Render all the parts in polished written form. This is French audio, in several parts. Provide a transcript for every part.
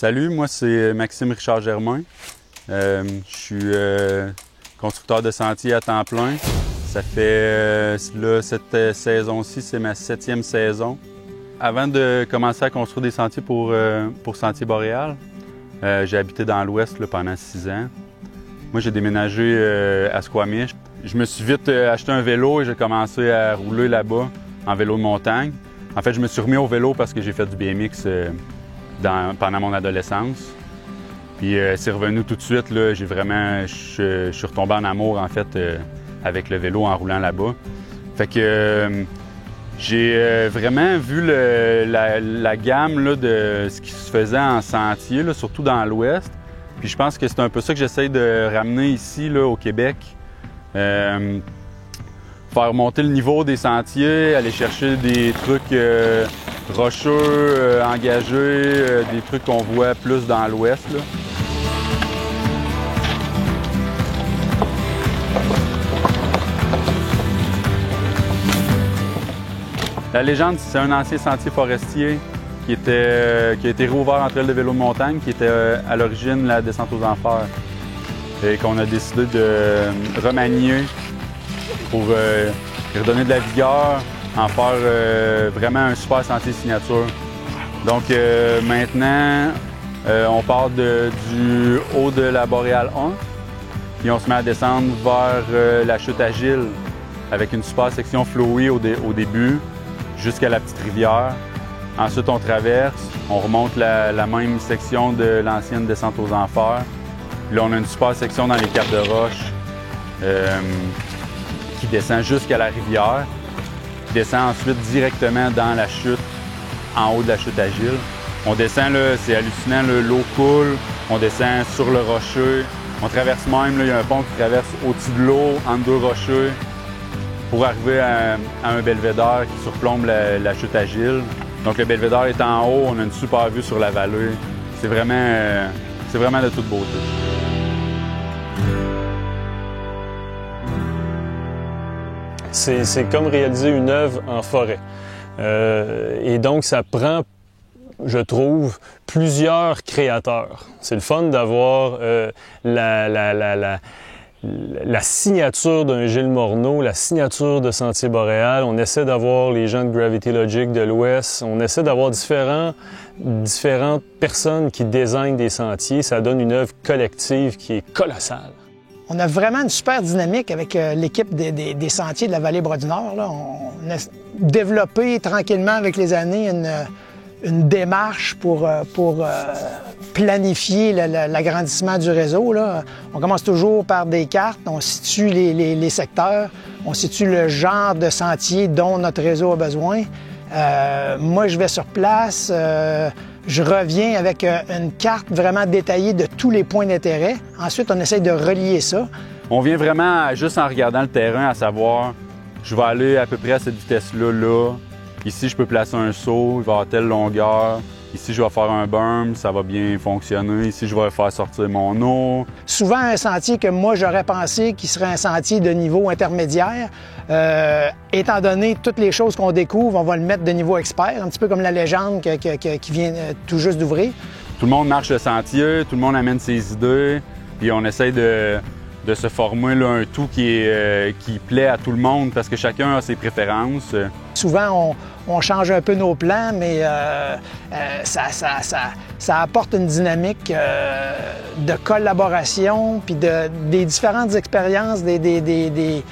Salut, moi c'est Maxime Richard Germain. Je suis constructeur de sentiers à temps plein. Ça fait, là, cette saison-ci, c'est ma 7e saison. Avant de commencer à construire des sentiers pour Sentier Boréal, j'ai habité dans l'Ouest pendant 6 ans. Moi, j'ai déménagé à Squamish. Je me suis vite acheté un vélo et j'ai commencé à rouler là-bas en vélo de montagne. En fait, je me suis remis au vélo parce que j'ai fait du BMX pendant mon adolescence. Puis c'est revenu tout de suite. Là, je suis retombé en amour en fait avec le vélo en roulant là-bas. Fait que j'ai vraiment vu la gamme là, de ce qui se faisait en sentier, là, surtout dans l'Ouest. Puis je pense que c'est un peu ça que j'essaie de ramener ici là, au Québec. Faire monter le niveau des sentiers, aller chercher des trucs rocheux, engagés, des trucs qu'on voit plus dans l'Ouest. La Légende, c'est un ancien sentier forestier qui a été rouvert en trail de vélo de montagne, qui était à l'origine la descente aux enfers et qu'on a décidé de remanier pour y redonner de la vigueur, en faire vraiment un super sentier signature. Donc maintenant, on part du haut de la Boréal 1, puis on se met à descendre vers la chute à Gilles, avec une super section flowée au début, jusqu'à la petite rivière. Ensuite, on traverse, on remonte la même section de l'ancienne descente aux enfers. Puis là, on a une super section dans les caps de roche qui descend jusqu'à la rivière, qui descend ensuite directement dans la chute, en haut de la chute à Gilles. On descend, là, c'est hallucinant, l'eau coule, on descend sur le rocher. On traverse même, là, il y a un pont qui traverse au-dessus de l'eau, entre deux rochers, pour arriver à un belvédère qui surplombe la chute à Gilles. Donc le belvédère est en haut, on a une super vue sur la vallée. C'est vraiment de toute beauté. C'est comme réaliser une œuvre en forêt. Et donc ça prend, je trouve, plusieurs créateurs. C'est le fun d'avoir la signature d'un Gilles Morneau, la signature de Sentier Boréal. On essaie d'avoir les gens de Gravity Logic de l'Ouest. On essaie d'avoir différentes personnes qui désignent des sentiers. Ça donne une œuvre collective qui est colossale. On a vraiment une super dynamique avec l'équipe des sentiers de la Vallée-Bras-du-Nord. Là. On a développé tranquillement avec les années une démarche pour planifier l'agrandissement du réseau. Là. On commence toujours par des cartes, on situe les secteurs, on situe le genre de sentier dont notre réseau a besoin. Moi, je vais sur place, je reviens avec une carte vraiment détaillée de tous les points d'intérêt. Ensuite, on essaye de relier ça. On vient vraiment juste en regardant le terrain à savoir, je vais aller à peu près à cette vitesse-là, là. Ici, je peux placer un saut, il va avoir telle longueur. Ici, je vais faire un berm, ça va bien fonctionner. Ici, je vais faire sortir mon eau. Souvent, un sentier que moi, j'aurais pensé qui serait un sentier de niveau intermédiaire, étant donné toutes les choses qu'on découvre, on va le mettre de niveau expert, un petit peu comme la Légende qui vient tout juste d'ouvrir. Tout le monde marche le sentier, tout le monde amène ses idées, puis on essaye de se former là, un tout qui plaît à tout le monde parce que chacun a ses préférences. Souvent, on change un peu nos plans, mais ça apporte une dynamique de collaboration, puis des différentes expériences des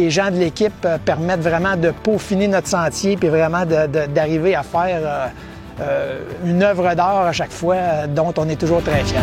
gens de l'équipe permettent vraiment de peaufiner notre sentier, puis vraiment d'arriver à faire une œuvre d'art à chaque fois dont on est toujours très fiers.